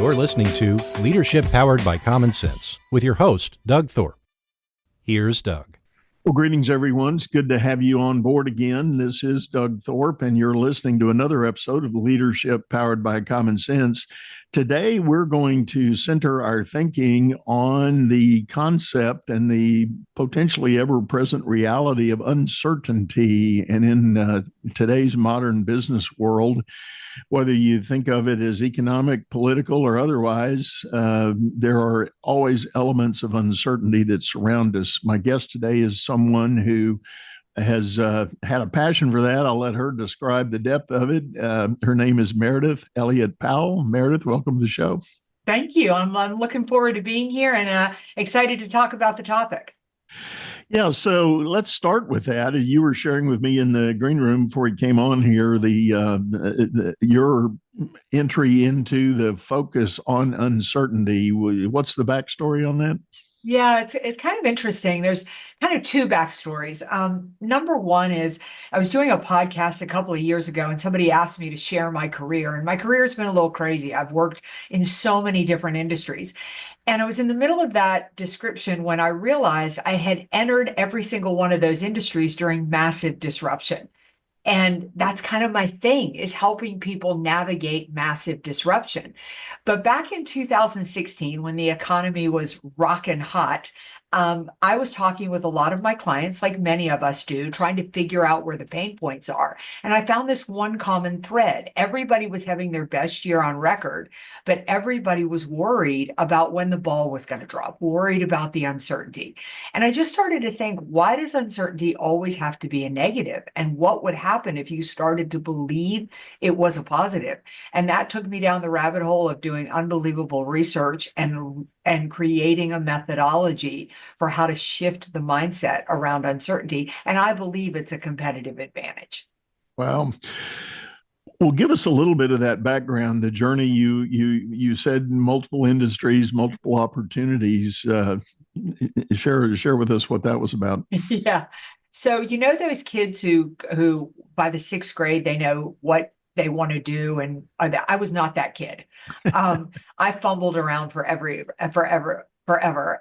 You're listening to Leadership Powered by Common Sense with your host, Doug Thorpe. Here's Doug. Well, greetings, everyone. It's good to have you on board again. This is Doug Thorpe, and you're listening to another episode of Leadership Powered by Common Sense. Today, we're going to center our thinking on the concept and the potentially ever-present reality of uncertainty. And in today's modern business world, whether you think of it as economic, political, or otherwise, there are always elements of uncertainty that surround us. My guest today is someone who has had a passion for that. I'll let her describe the depth of it. Her name is Meredith Elliott Powell. Meredith, welcome to the show. Thank you. I'm looking forward to being here and excited to talk about the topic. Yeah, so let's start with that. You were sharing with me in the green room before you came on here your entry into the focus on uncertainty. What's the backstory on that? Yeah, it's kind of interesting. There's kind of two backstories. Number one is I was doing a podcast a couple of years ago and somebody asked me to share my career. And my career has been a little crazy. I've worked in so many different industries. And I was in the middle of that description when I realized I had entered every single one of those industries during massive disruption. And that's kind of my thing, is helping people navigate massive disruption. But back in 2016, when the economy was rocking hot, I was talking with a lot of my clients, like many of us do, trying to figure out where the pain points are. And I found this one common thread. Everybody was having their best year on record, but everybody was worried about when the ball was going to drop, worried about the uncertainty. And I just started to think, why does uncertainty always have to be a negative? And what would happen if you started to believe it was a positive? And that took me down the rabbit hole of doing unbelievable research and creating a methodology for how to shift the mindset around uncertainty. And I believe it's a competitive advantage. Well, give us a little bit of that background, the journey. You said multiple industries, multiple opportunities. Share with us what that was about. Yeah. So, you know, those kids who by the sixth grade, they know what they want to do. And I was not that kid. I fumbled around forever.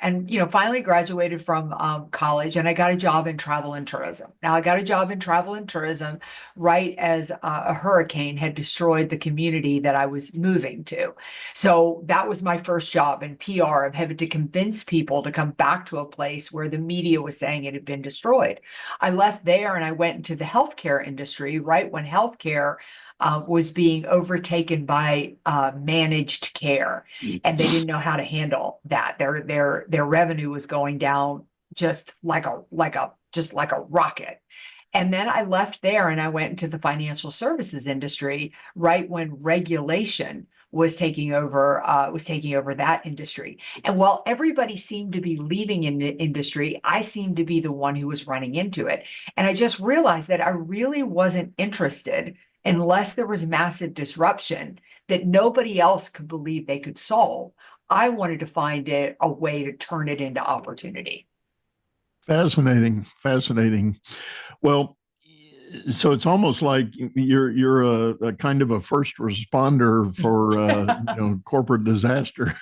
And, you know, finally graduated from college and I got a job in travel and tourism. Now I got a job in travel and tourism right as a hurricane had destroyed the community that I was moving to. So that was my first job in PR, of having to convince people to come back to a place where the media was saying it had been destroyed. I left there and I went into the healthcare industry right when healthcare was being overtaken by managed care, and they didn't know how to handle that. Their revenue was going down just like a rocket. And then I left there and I went into the financial services industry right when regulation was taking over that industry. And while everybody seemed to be leaving in the industry, I seemed to be the one who was running into it. And I just realized that I really wasn't interested, unless there was massive disruption that nobody else could believe they could solve. I wanted to find a way to turn it into opportunity. Fascinating. Well, so it's almost like you're a kind of a first responder for corporate disaster.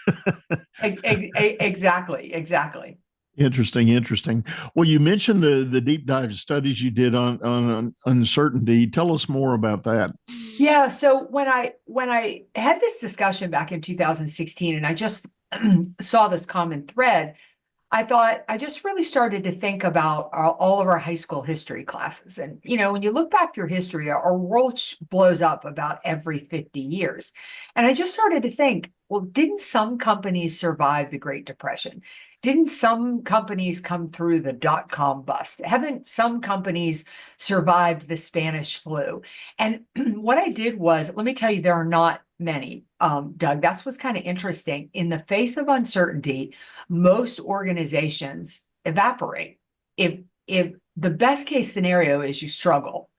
Exactly. Interesting. Well, you mentioned the deep dive studies you did on uncertainty. Tell us more about that. Yeah. So when I had this discussion back in 2016, and I just saw this common thread, I thought I just really started to think about all of our high school history classes. And, you know, when you look back through history, our world blows up about every 50 years. And I just started to think, well, didn't some companies survive the Great Depression? Didn't some companies come through the dot-com bust? Haven't some companies survived the Spanish flu? And what I did was, let me tell you, there are not many, Doug. That's what's kind of interesting. In the face of uncertainty, most organizations evaporate. If the best case scenario is you struggle,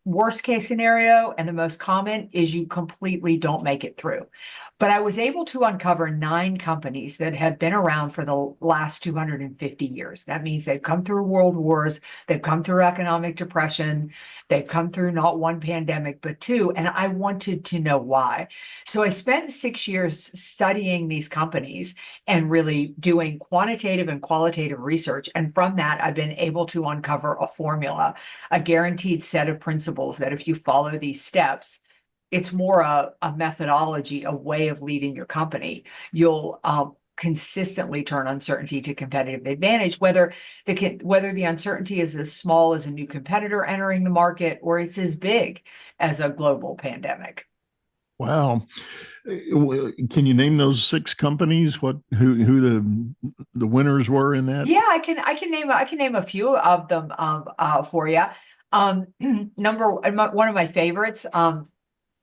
worst case scenario and the most common is you completely don't make it through. But I was able to uncover 9 companies that have been around for the last 250 years. That means they've come through world wars, they've come through economic depression, they've come through not one pandemic, but 2. And I wanted to know why. So I spent 6 years studying these companies and really doing quantitative and qualitative research. And from that, I've been able to uncover a formula, a guaranteed set of principles that if you follow these steps, it's more a methodology, a way of leading your company. You'll consistently turn uncertainty to competitive advantage, whether the uncertainty is as small as a new competitor entering the market or it's as big as a global pandemic. Wow. Can you name those 6 companies? Who the winners were in that? Yeah, I can name a few of them for you. One of my favorites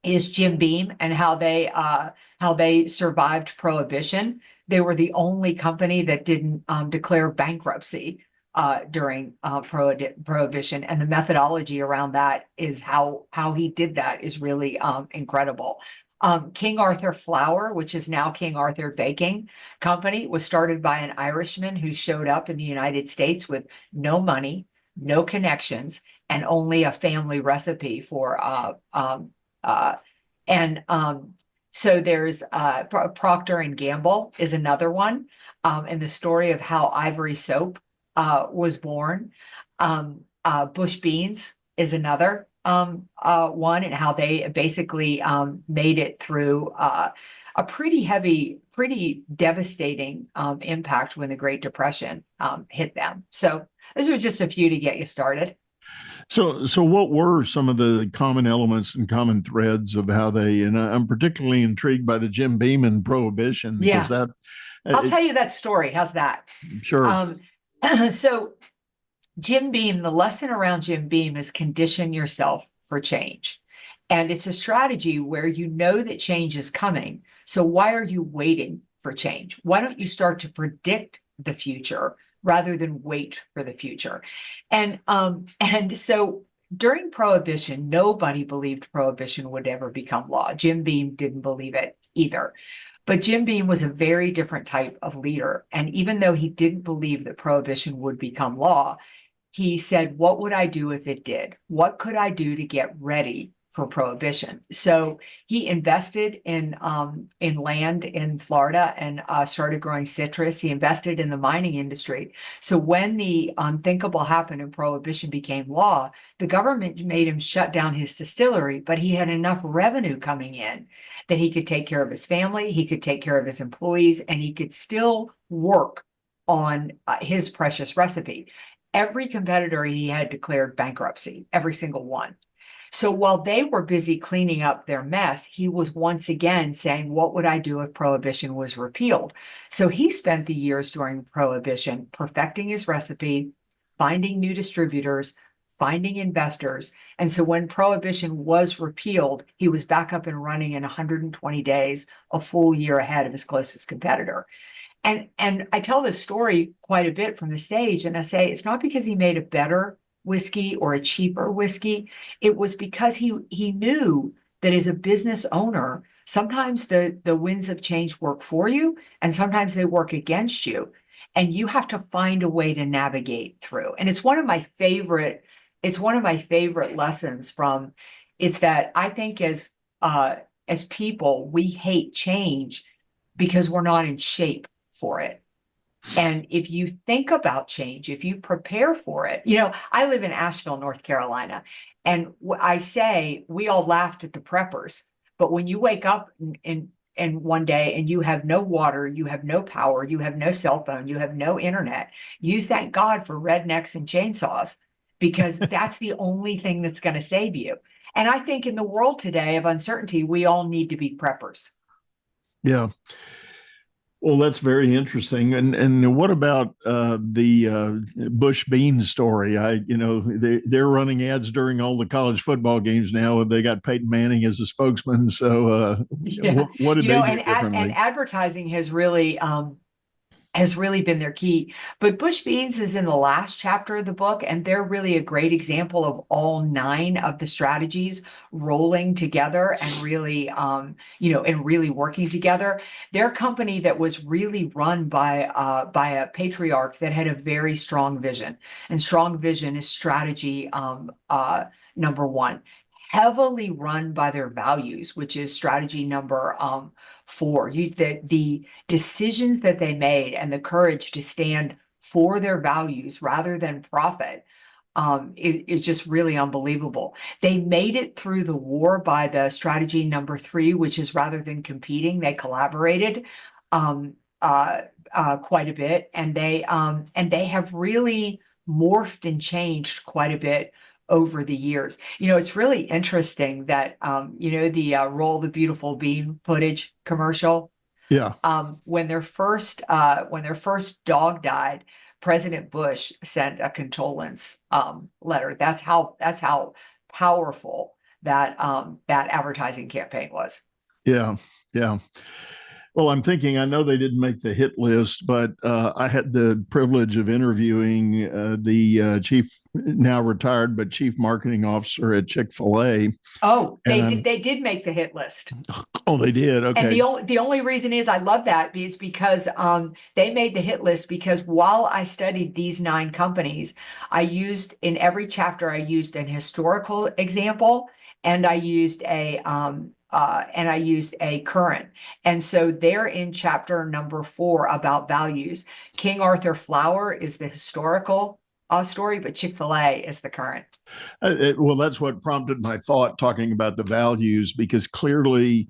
is Jim Beam and how they survived Prohibition. They were the only company that didn't declare bankruptcy during Prohibition, and the methodology around that is how he did that is really incredible. King Arthur Flour, which is now King Arthur Baking Company, was started by an Irishman who showed up in the United States with no money, no connections, and only a family recipe for so there's Procter and Gamble is another one, and the story of how Ivory soap was born. Bush Beans is another one, and how they basically made it through a pretty devastating impact when the Great Depression hit them. So those are just a few to get you started. So what were some of the common elements and common threads of how and I'm particularly intrigued by the Jim Beam and Prohibition, because I'll tell you that story. How's that? Sure. So Jim Beam, the lesson around Jim Beam is condition yourself for change. And it's a strategy where you know that change is coming. So why are you waiting for change? Why don't you start to predict the future rather than wait for the future? And so during Prohibition, nobody believed Prohibition would ever become law. Jim Beam didn't believe it either. But Jim Beam was a very different type of leader. And even though he didn't believe that Prohibition would become law, he said, what would I do if it did? What could I do to get ready for Prohibition? So he invested in land in Florida and started growing citrus. He invested in the mining industry. So when the unthinkable happened and Prohibition became law, the government made him shut down his distillery, but he had enough revenue coming in that he could take care of his family, he could take care of his employees, and he could still work on his precious recipe. Every competitor he had declared bankruptcy, every single one. So while they were busy cleaning up their mess, he was once again saying, what would I do if Prohibition was repealed? So he spent the years during Prohibition perfecting his recipe, finding new distributors, finding investors. And so when Prohibition was repealed, he was back up and running in 120 days, a full year ahead of his closest competitor. And I tell this story quite a bit from the stage, and I say it's not because he made a better whiskey or a cheaper whiskey. It was because he knew that as a business owner, sometimes the winds of change work for you and sometimes they work against you. And you have to find a way to navigate through. And it's one of my favorite lessons from, it's that I think as people, we hate change because we're not in shape for it. And if you think about change, if you prepare for it, I live in Asheville, North Carolina, and I say we all laughed at the preppers, but when you wake up and one day and you have no water, you have no power, you have no cell phone, you have no internet, you thank God for rednecks and chainsaws, because that's the only thing that's going to save you. And I think in the world today of uncertainty, we all need to be preppers. Yeah. Well, that's very interesting. And what about the Bush Beans story? They're running ads during all the college football games now. They got Peyton Manning as a spokesman. So what did they do differently? And advertising has really has really been their key. But Bush Beans is in the last chapter of the book, and they're really a great example of all 9 of the strategies rolling together and really, and really working together. They're a company that was really run by a patriarch that had a very strong vision, and strong vision is strategy number 1. Heavily run by their values, which is strategy number 4. The decisions that they made and the courage to stand for their values rather than profit is just really unbelievable. They made it through the war by the strategy number 3, which is rather than competing, they collaborated quite a bit, and they have really morphed and changed quite a bit over the years. It's really interesting that, the Roll the Beautiful Bean footage commercial. Yeah. When their first dog died, President Bush sent a condolence letter. That's how powerful that advertising campaign was. Yeah. Yeah. Well, I'm thinking, I know they didn't make the hit list, but I had the privilege of interviewing the now retired, but chief marketing officer at Chick-fil-A. Oh, they did make the hit list. Oh, they did. Okay. And the only reason is I love that is because they made the hit list because while I studied these 9 companies, in every chapter, I used an historical example, and I used a current. And so they're in chapter number 4 about values. King Arthur Flour is the historical story, but Chick-fil-A is the current. Well, that's what prompted my thought talking about the values, because clearly,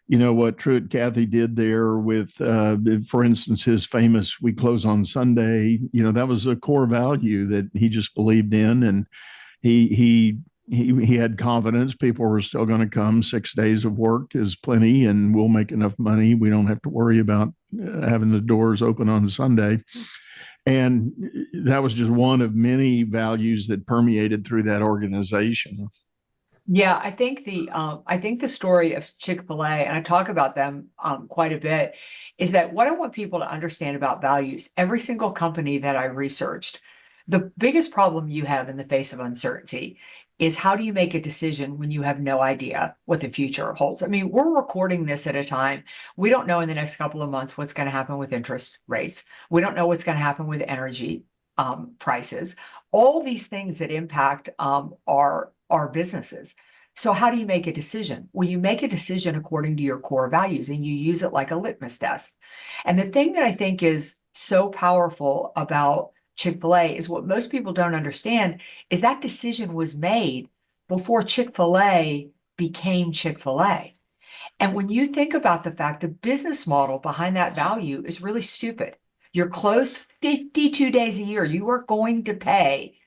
what Truett Cathy did there with, for instance, his famous "We close on Sunday," that was a core value that he just believed in, and he had confidence people were still going to come. 6 days of work is plenty, and we'll make enough money. We don't have to worry about having the doors open on Sunday. And that was just one of many values that permeated through that organization. Yeah, I think the story of Chick-fil-A, and I talk about them quite a bit, is that what I want people to understand about values, every single company that I researched, the biggest problem you have in the face of uncertainty is how do you make a decision when you have no idea what the future holds? I mean, we're recording this at a time. We don't know in the next couple of months what's going to happen with interest rates. We don't know what's going to happen with energy prices. All these things that impact our businesses. So how do you make a decision? Well, you make a decision according to your core values, and you use it like a litmus test. And the thing that I think is so powerful about Chick-fil-A is what most people don't understand is that decision was made before Chick-fil-A became Chick-fil-A. And when you think about the fact the business model behind that value is really stupid. You're closed 52 days a year. You are going to pay,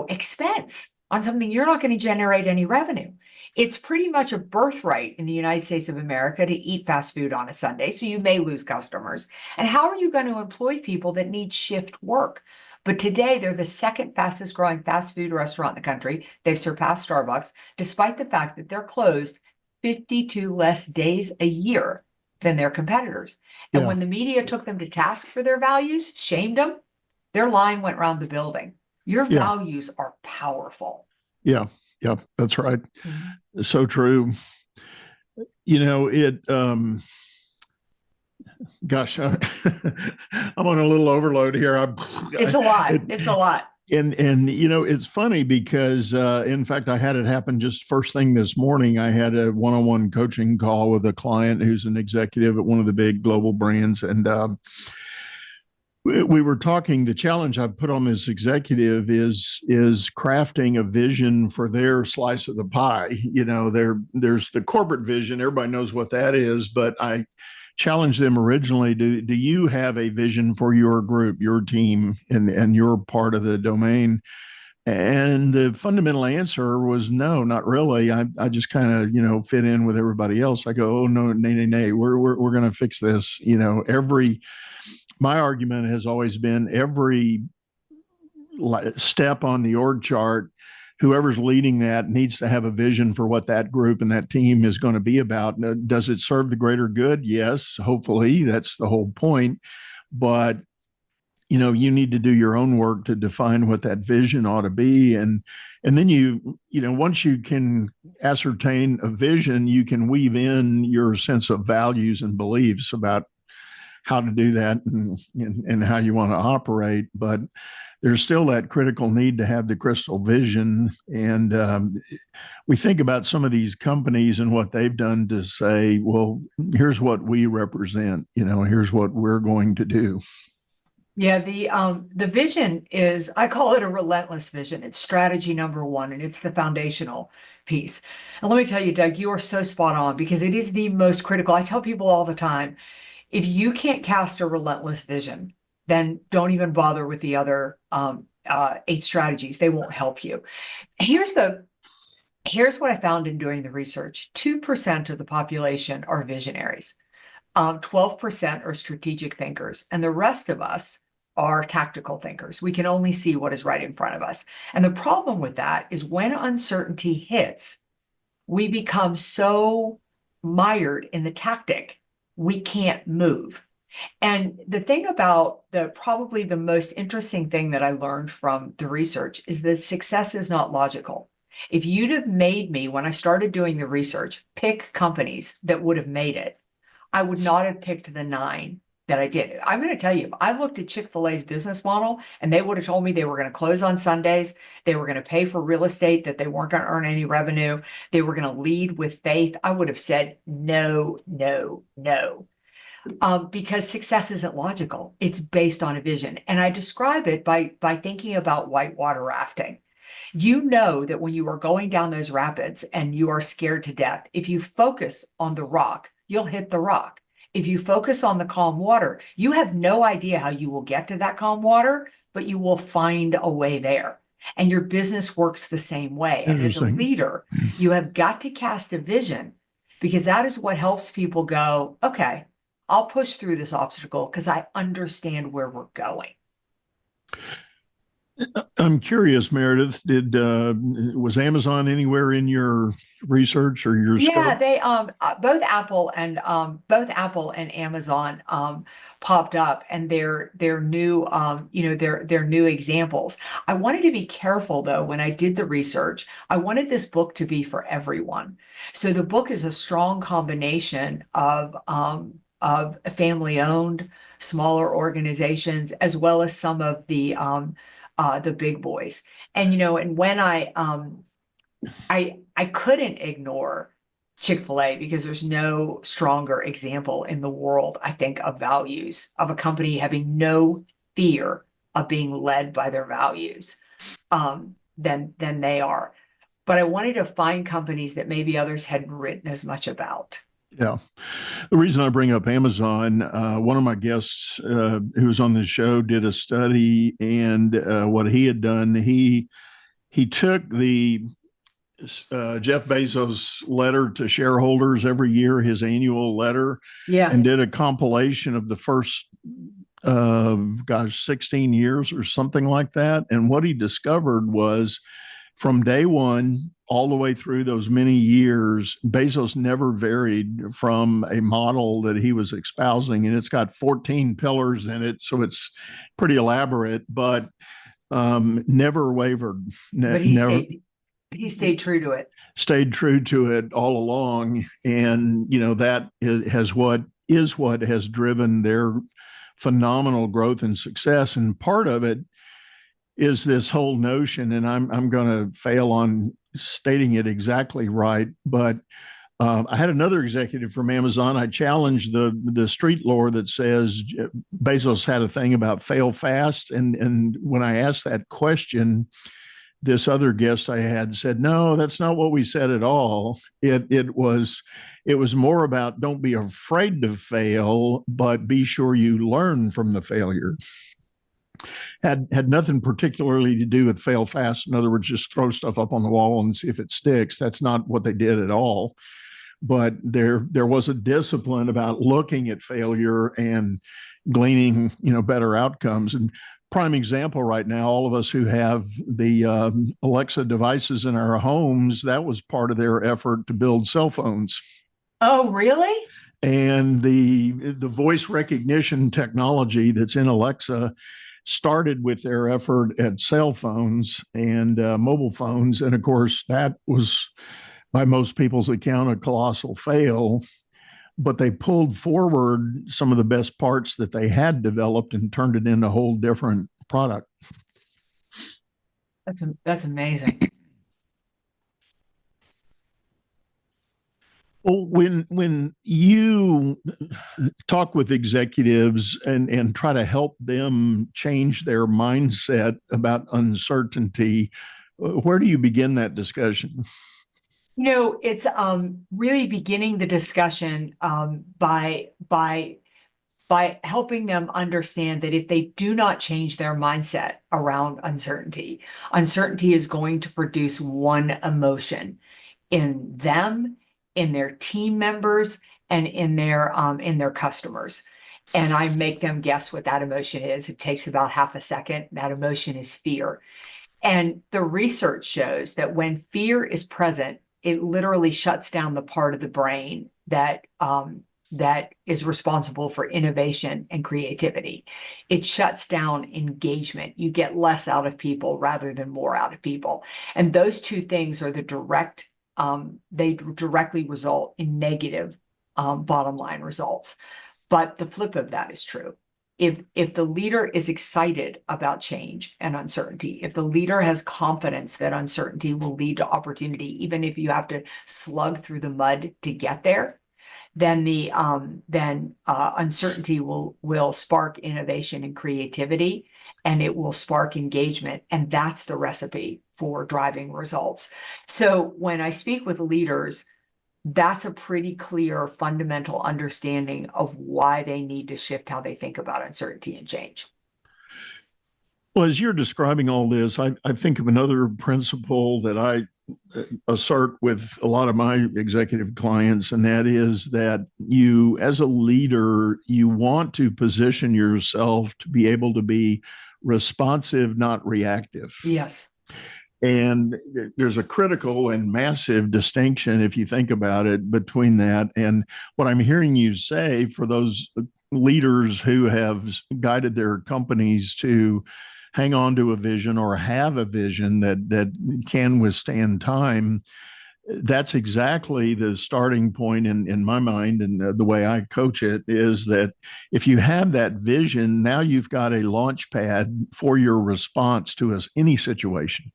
expense on something you're not going to generate any revenue. It's pretty much a birthright in the United States of America to eat fast food on a Sunday, so you may lose customers. And how are you going to employ people that need shift work? But today, they're the second fastest growing fast food restaurant in the country. They've surpassed Starbucks, despite the fact that they're closed 52 less days a year than their competitors. And when the media took them to task for their values, shamed them, their line went around the building. Your values are powerful. Yeah, that's right. Mm-hmm. So true. Gosh, I'm on a little overload here. It's a lot. It's a lot. And it's funny because, in fact, I had it happen just first thing this morning. I had a one-on-one coaching call with a client who's an executive at one of the big global brands. And we were talking, the challenge I've put on this executive is crafting a vision for their slice of the pie. There's the corporate vision. Everybody knows what that is, but I challenged them originally. Do you have a vision for your group, your team, and your part of the domain? And the fundamental answer was no, not really. I just kind of, fit in with everybody else. I go, oh, no, nay. We're going to fix this. My argument has always been every step on the org chart whoever's leading that needs to have a vision for what that group and that team is going to be about. Now, does it serve the greater good? Yes, hopefully. That's the whole point. But you need to do your own work to define what that vision ought to be. And then once you can ascertain a vision, you can weave in your sense of values and beliefs about how to do that and how you want to operate. But there's still that critical need to have the crystal vision. And we think about some of these companies and what they've done to say, well, here's what we represent, here's what we're going to do. Yeah, the vision is, I call it a relentless vision. It's strategy number one, and it's the foundational piece. And let me tell you, Doug, you are so spot on because it is the most critical. I tell people all the time, if you can't cast a relentless vision, then don't even bother with the other 8 strategies. They won't help you. Here's what I found in doing the research. 2% of the population are visionaries. 12% are strategic thinkers, and the rest of us are tactical thinkers. We can only see what is right in front of us. And the problem with that is when uncertainty hits, we become so mired in the tactic, we can't move. And the thing about probably the most interesting thing that I learned from the research is that success is not logical. If you'd have made me, when I started doing the research, pick companies that would have made it, I would not have picked the 9 that I did. I'm going to tell you, I looked at Chick-fil-A's business model and they would have told me they were going to close on Sundays. They were going to pay for real estate that they weren't going to earn any revenue. They were going to lead with faith. I would have said, no, no, no. Because success isn't logical. It's based on a vision. And I describe it by thinking about whitewater rafting. You know that when you are going down those rapids and you are scared to death, if you focus on the rock, you'll hit the rock. If you focus on the calm water, you have no idea how you will get to that calm water, but you will find a way there. And your business works the same way. And as a leader, you have got to cast a vision because that is what helps people go, okay, I'll push through this obstacle because I understand where we're going. I'm curious, Meredith, was Amazon anywhere in your research or your scope? Yeah, they both Apple and Amazon popped up, and they're new they're new examples. I wanted to be careful though when I did the research. I wanted this book to be for everyone. So the book is a strong combination of family-owned, smaller organizations, as well as some of the big boys. And and when I couldn't ignore Chick-fil-A because there's no stronger example in the world, I think, of values, of a company having no fear of being led by their values than they are. But I wanted to find companies that maybe others hadn't written as much about. Yeah. The reason I bring up Amazon, one of my guests who was on the show did a study, and what he had done, he took the Jeff Bezos letter to shareholders every year, his annual letter, and did a compilation of the first 16 years or something like that. And what he discovered was from day one all the way through those many years, Bezos never varied from a model that he was espousing, and it's got 14 pillars in it, so it's pretty elaborate, but never wavered. But he stayed true to it. Stayed true to it all along, and that is what has driven their phenomenal growth and success. And part of it is this whole notion, and I'm going to fail on stating it exactly right, but I had another executive from Amazon. I challenged the street lore that says Bezos had a thing about fail fast, and when I asked that question, this other guest I had said, no, that's not what we said at all. It was more about don't be afraid to fail, but be sure you learn from the failure. Had nothing particularly to do with fail fast. In other words, just throw stuff up on the wall and see if it sticks. That's not what they did at all. But there was a discipline about looking at failure and gleaning, better outcomes. And prime example right now, all of us who have the Alexa devices in our homes, that was part of their effort to build cell phones. Oh, really? And the voice recognition technology that's in Alexa started with their effort at cell phones and mobile phones. And of course, that was, by most people's account, a colossal fail. But they pulled forward some of the best parts that they had developed and turned it into a whole different product. That's amazing. Well, when you talk with executives and try to help them change their mindset about uncertainty, where do you begin that discussion? It's really beginning the discussion by helping them understand that if they do not change their mindset around uncertainty, uncertainty is going to produce one emotion in them, in their team members, and in their customers. And I make them guess what that emotion is. It takes about half a second. That emotion is fear. And the research shows that when fear is present, it literally shuts down the part of the brain that is responsible for innovation and creativity. It shuts down engagement. You get less out of people rather than more out of people. And those two things are they directly result in negative bottom line results. But the flip of that is true. If the leader is excited about change and uncertainty, if the leader has confidence that uncertainty will lead to opportunity, even if you have to slug through the mud to get there, then uncertainty will spark innovation and creativity, and it will spark engagement, and that's the recipe for driving results. So when I speak with leaders, that's a pretty clear fundamental understanding of why they need to shift how they think about uncertainty and change. Well, as you're describing all this, I think of another principle that I assert with a lot of my executive clients, and that is that you, as a leader, you want to position yourself to be able to be responsive, not reactive. Yes. And there's a critical and massive distinction, if you think about it, between that and what I'm hearing you say for those leaders who have guided their companies to hang on to a vision or have a vision that can withstand time. That's exactly the starting point in my mind, and the way I coach it is that if you have that vision, now you've got a launch pad for your response to any situation.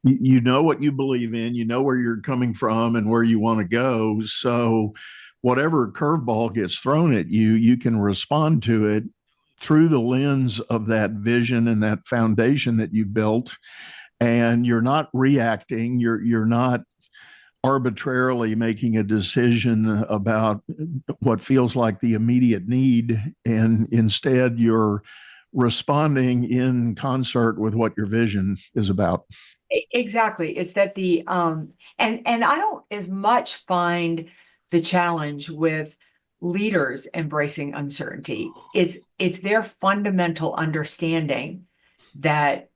You know what you believe in, you know where you're coming from and where you want to go. So whatever curveball gets thrown at you, you can respond to it through the lens of that vision and that foundation that you built. And you're not reacting, you're not arbitrarily making a decision about what feels like the immediate need. And instead, you're responding in concert with what your vision is about. Exactly. It's that and I don't as much find the challenge with leaders embracing uncertainty. It's their fundamental understanding that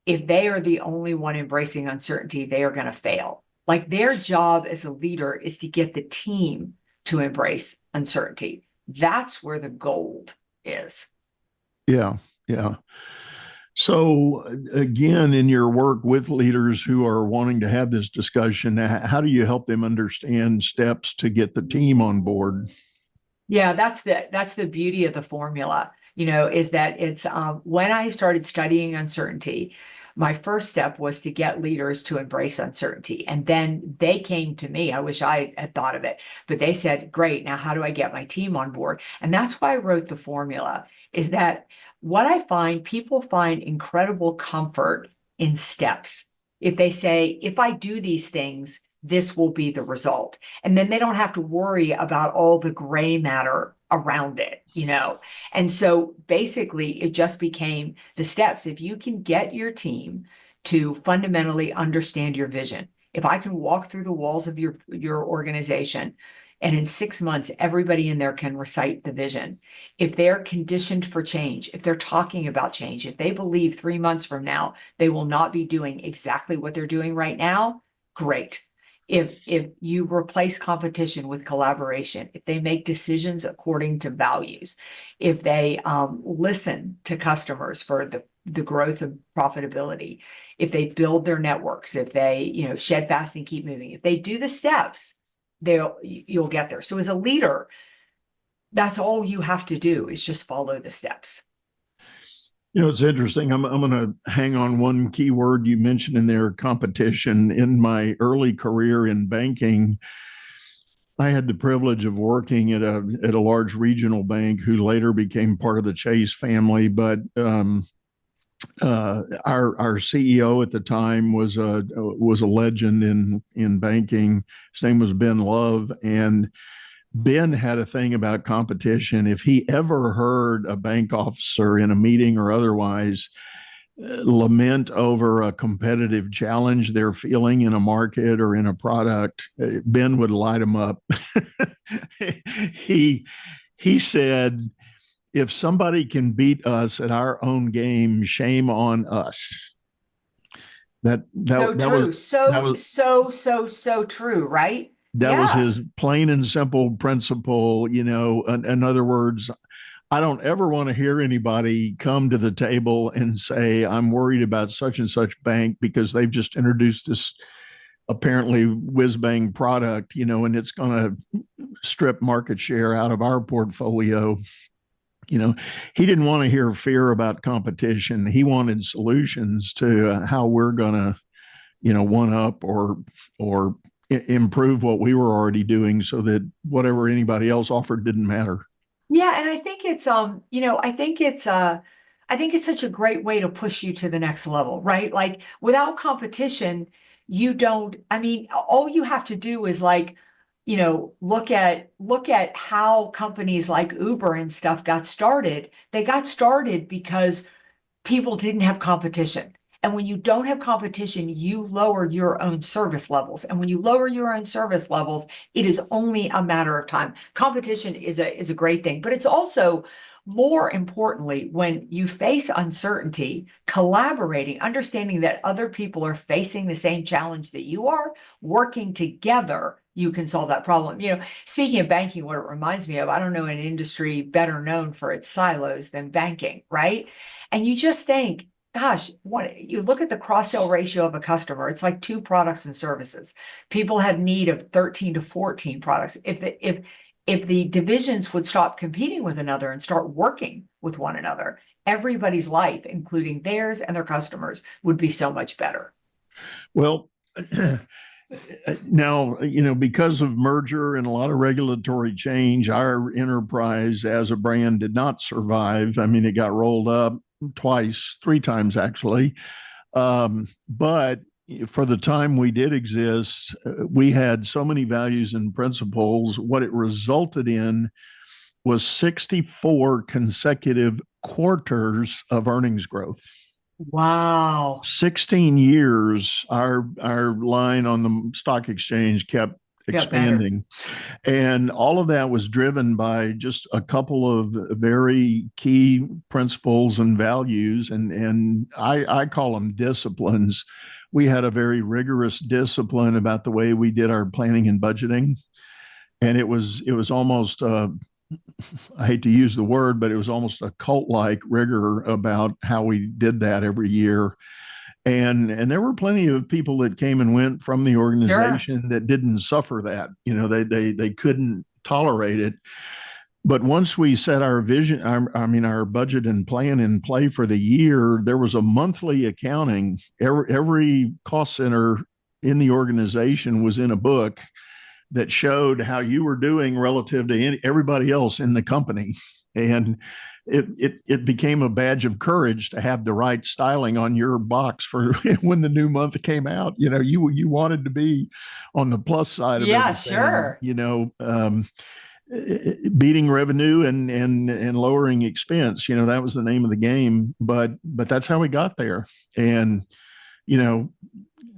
if they are the only one embracing uncertainty, they are going to fail. Like their job as a leader is to get the team to embrace uncertainty. That's where the gold is. Yeah. So again, in your work with leaders who are wanting to have this discussion, how do you help them understand steps to get the team on board? Yeah, that's the beauty of the formula, is that it's when I started studying uncertainty, my first step was to get leaders to embrace uncertainty. And then they came to me. I wish I had thought of it, but they said, great, now how do I get my team on board? And that's why I wrote the formula, is that what I find, people find incredible comfort in steps. If they say, if I do these things, this will be the result. And then they don't have to worry about all the gray matter around it, And so basically it just became the steps. If you can get your team to fundamentally understand your vision, If I can walk through the walls of your organization, and in 6 months, everybody in there can recite the vision. If they're conditioned for change, if they're talking about change, if they believe 3 months from now they will not be doing exactly what they're doing right now, great. If you replace competition with collaboration, if they make decisions according to values, if they listen to customers for the growth of profitability, if they build their networks, if they shed fast and keep moving, if they do the steps, you'll get there. So as a leader, that's all you have to do is just follow the steps. It's interesting. I'm going to hang on one key word you mentioned in there, competition. In my early career in banking, I had the privilege of working at a large regional bank who later became part of the Chase family. But our CEO at the time was a legend in banking. His name was Ben Love, and Ben had a thing about competition. If he ever heard a bank officer in a meeting or otherwise lament over a competitive challenge they're feeling in a market or in a product, Ben would light him up. He said, if somebody can beat us at our own game, shame on us. That true. Was So true, right? That was his plain and simple principle. In other words, I don't ever want to hear anybody come to the table and say, I'm worried about such and such bank because they've just introduced this apparently whiz-bang product, and it's going to strip market share out of our portfolio. He didn't want to hear fear about competition. He wanted solutions to how we're going to, one up or improve what we were already doing so that whatever anybody else offered didn't matter. Yeah. And I think it's, I think it's such a great way to push you to the next level, right? Like without competition, all you have to do is look at how companies like Uber and stuff got started. They got started because people didn't have competition. And when you don't have competition, you lower your own service levels. And when you lower your own service levels, it is only a matter of time. Competition is a great thing, but it's also more importantly, when you face uncertainty, collaborating, understanding that other people are facing the same challenge that you are, working together, you can solve that problem. Speaking of banking, what it reminds me of, I don't know an industry better known for its silos than banking, right? And you just think, gosh, you look at the cross-sell ratio of a customer, it's like 2 products and services. People have need of 13 to 14 products. If the divisions would stop competing with another and start working with one another, everybody's life, including theirs and their customers, would be so much better. Well, now, because of merger and a lot of regulatory change, our enterprise as a brand did not survive. It got rolled up twice, 3 times actually. But for the time we did exist, we had so many values and principles. What it resulted in was 64 consecutive quarters of earnings growth. Wow. 16 years, our line on the stock exchange kept expanding. And all of that was driven by just a couple of very key principles and values. And I call them disciplines. We had a very rigorous discipline about the way we did our planning and budgeting. And it was almost, I hate to use the word, but it was almost a cult-like rigor about how we did that every year. And there were plenty of people that came and went from the organization that didn't suffer that. They couldn't tolerate it. But once we set our vision, our budget and plan in play for the year, there was a monthly accounting. Every cost center in the organization was in a book that showed how you were doing relative to everybody else in the company. And it became a badge of courage to have the right styling on your box for when the new month came out. You wanted to be on the plus side of everything. Sure. Beating revenue and lowering expense. That was the name of the game. But that's how we got there. And you know,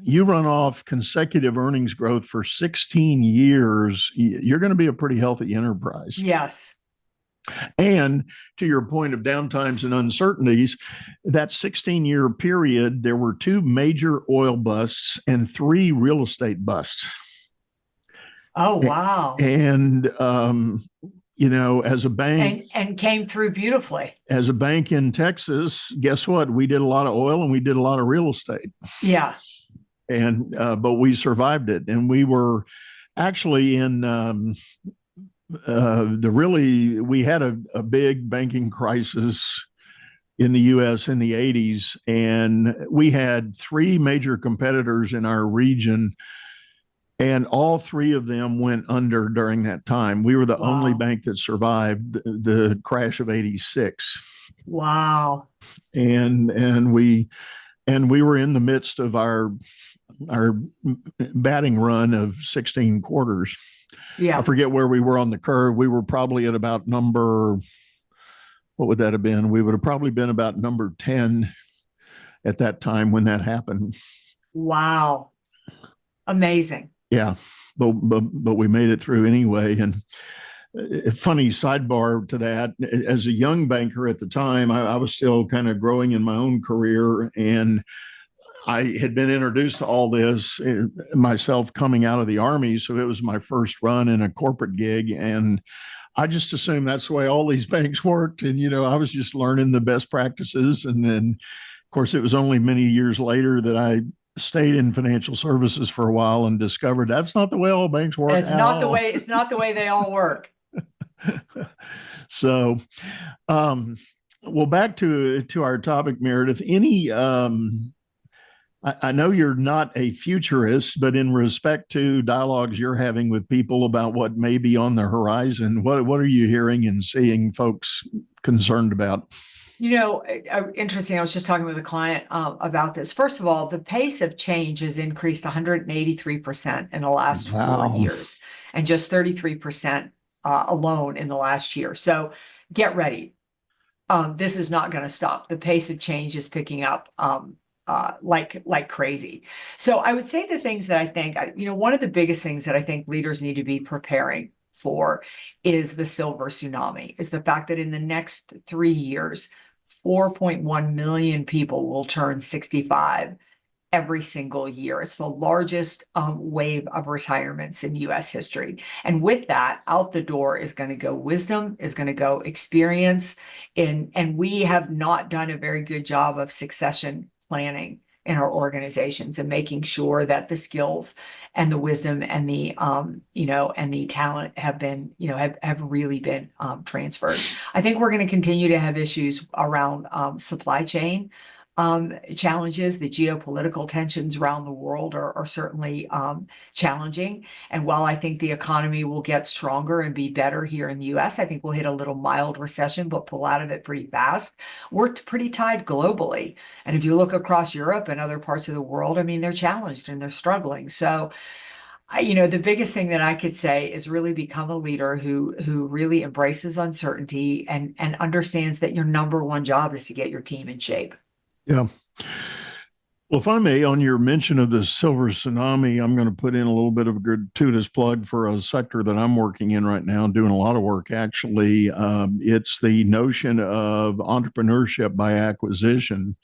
you run off consecutive earnings growth for 16 years, you're going to be a pretty healthy enterprise. Yes. And to your point of downtimes and uncertainties, that 16-year period, there were 2 major oil busts and 3 real estate busts. Oh, wow. And, as a bank and came through beautifully. As a bank in Texas, guess what? We did a lot of oil and we did a lot of real estate. Yeah. And, but we survived it. And we were actually in, we had a big banking crisis in the US in the 80s. And we had 3 major competitors in our region, and all 3 of them went under during that time. We were the only bank that survived the crash of 86. Wow. And we were in the midst of our batting run of 16 quarters. Yeah. I forget where we were on the curve. We were probably at about what would that have been? We would have probably been about number 10 at that time when that happened. Wow. Amazing. Yeah. But we made it through anyway. And a funny sidebar to that, as a young banker at the time, I was still kind of growing in my own career, and I had been introduced to all this myself coming out of the Army. So it was my first run in a corporate gig. And I just assumed that's the way all these banks worked. And, I was just learning the best practices. And then, of course, it was only many years later that I stayed in financial services for a while and discovered that's not the way all banks work. It's not the way they all work. So, well, back to our topic, Meredith. I know you're not a futurist, but in respect to dialogues you're having with people about what may be on the horizon, what are you hearing and seeing folks concerned about? Interesting. I was just talking with a client about this. First of all, the pace of change has increased 183% in the last 4 years, and just 33% alone in the last year. So get ready. This is not going to stop. The pace of change is picking up like crazy. So I would say the things that I think, one of the biggest things that I think leaders need to be preparing for is the silver tsunami, is the fact that in the next 3 years, 4.1 million people will turn 65 every single year. It's the largest wave of retirements in U.S. history. And with that, out the door is going to go wisdom, is going to go experience. And we have not done a very good job of succession planning in our organizations and making sure that the skills and the wisdom and the and the talent have been have really been transferred. I think we're going to continue to have issues around supply chain challenges. The geopolitical tensions around the world are certainly challenging. And while I think the economy will get stronger and be better here in the US, I think we'll hit a little mild recession, but pull out of it pretty fast. We're pretty tied globally. And if you look across Europe and other parts of the world, they're challenged and they're struggling. So the biggest thing that I could say is really become a leader who really embraces uncertainty and understands that your number one job is to get your team in shape. Yeah. Well, if I may, on your mention of the silver tsunami, I'm going to put in a little bit of a gratuitous plug for a sector that I'm working in right now, doing a lot of work, actually. It's the notion of entrepreneurship by acquisition.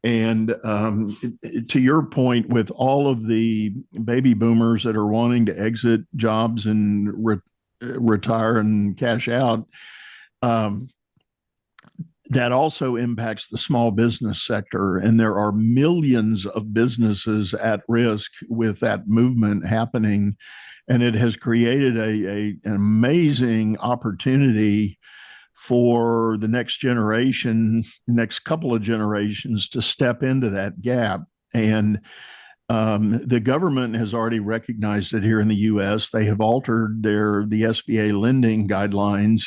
And to your point, with all of the baby boomers that are wanting to exit jobs and retire and cash out, that also impacts the small business sector. And there are millions of businesses at risk with that movement happening. And it has created an amazing opportunity for the next couple of generations to step into that gap. And the government has already recognized it here in the US. They have altered the SBA lending guidelines.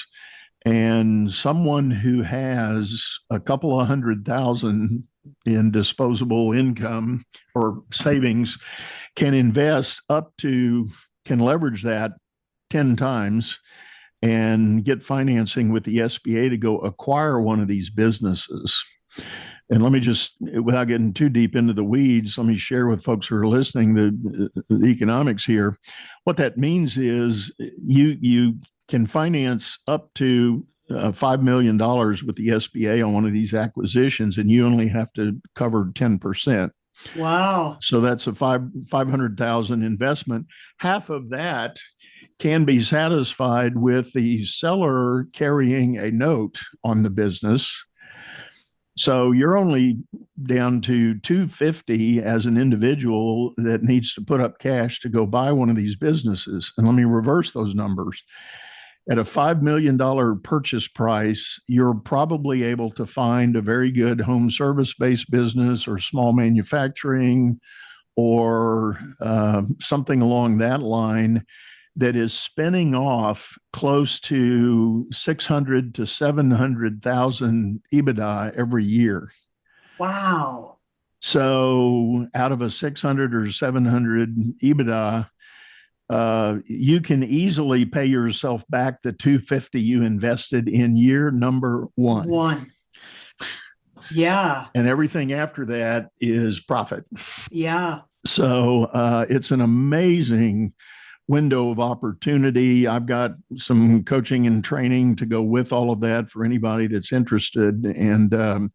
And someone who has a couple of $100,000 in disposable income or savings can leverage that 10 times and get financing with the SBA to go acquire one of these businesses. And let me just, without getting too deep into the weeds, let me share with folks who are listening the economics here. What that means is you can finance up to $5 million with the SBA on one of these acquisitions, and you only have to cover 10%. Wow. So that's a 500,000 investment. Half of that can be satisfied with the seller carrying a note on the business. So you're only down to 250 as an individual that needs to put up cash to go buy one of these businesses. And let me reverse those numbers. At a $5 million purchase price, you're probably able to find a very good home service-based business or small manufacturing or something along that line that is spinning off close to 600 to 700,000 EBITDA every year. Wow. So out of a 600 or 700 EBITDA, you can easily pay yourself back the 250 you invested in year number one. Yeah. And everything after that is profit. Yeah. So it's an amazing window of opportunity. I've got some coaching and training to go with all of that for anybody that's interested. And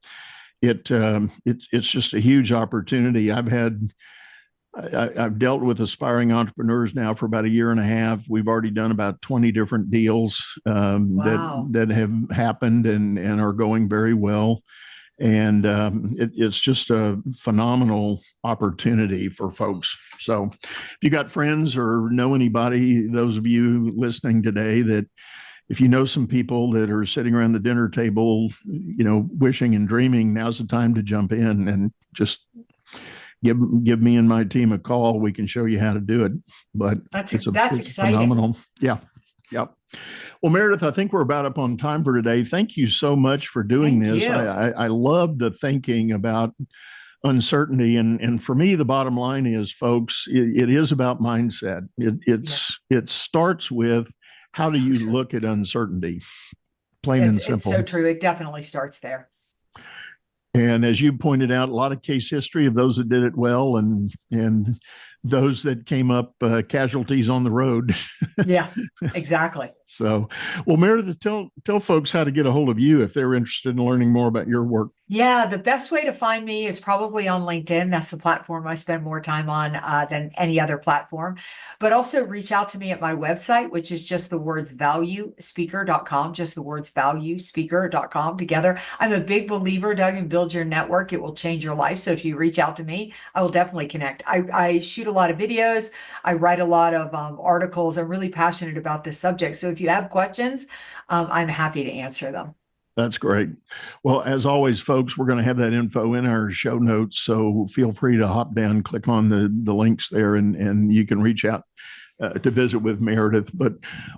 it's just a huge opportunity. I've dealt with aspiring entrepreneurs now for about a year and a half. We've already done about 20 different deals that have happened and are going very well. And it's just a phenomenal opportunity for folks. So if you got friends or know anybody, those of you listening today, that if you know some people that are sitting around the dinner table, wishing and dreaming, now's the time to jump in and just give me and my team a call. We can show you how to do it. But that's exciting. Phenomenal. Yeah. Yep. Well, Meredith, I think we're about up on time for today. Thank you so much for doing this. I love the thinking about uncertainty. And for me, the bottom line is, folks, it is about mindset. It starts with, how do you look at uncertainty? Plain and simple. It's so true. It definitely starts there. And as you pointed out, a lot of case history of those that did it well and those that came up casualties on the road. Yeah, exactly. So, well, Meredith, tell folks how to get a hold of you if they're interested in learning more about your work. Yeah, the best way to find me is probably on LinkedIn. That's the platform I spend more time on than any other platform. But also reach out to me at my website, which is just the words valuespeaker.com, just the words valuespeaker.com together. I'm a big believer, Doug, in build your network. It will change your life. So if you reach out to me, I will definitely connect. I shoot a lot of videos. I write a lot of articles. I'm really passionate about this subject. So if you have questions, I'm happy to answer them. That's great. Well, as always, folks, we're going to have that info in our show notes. So feel free to hop down, click on the links there, and you can reach out to visit with Meredith. But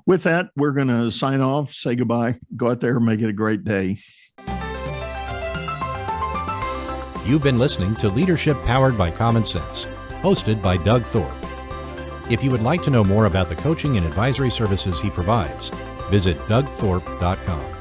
with that, we're going to sign off, say goodbye, go out there and make it a great day. You've been listening to Leadership Powered by Common Sense, hosted by Doug Thorpe. If you would like to know more about the coaching and advisory services he provides, visit dougthorpe.com.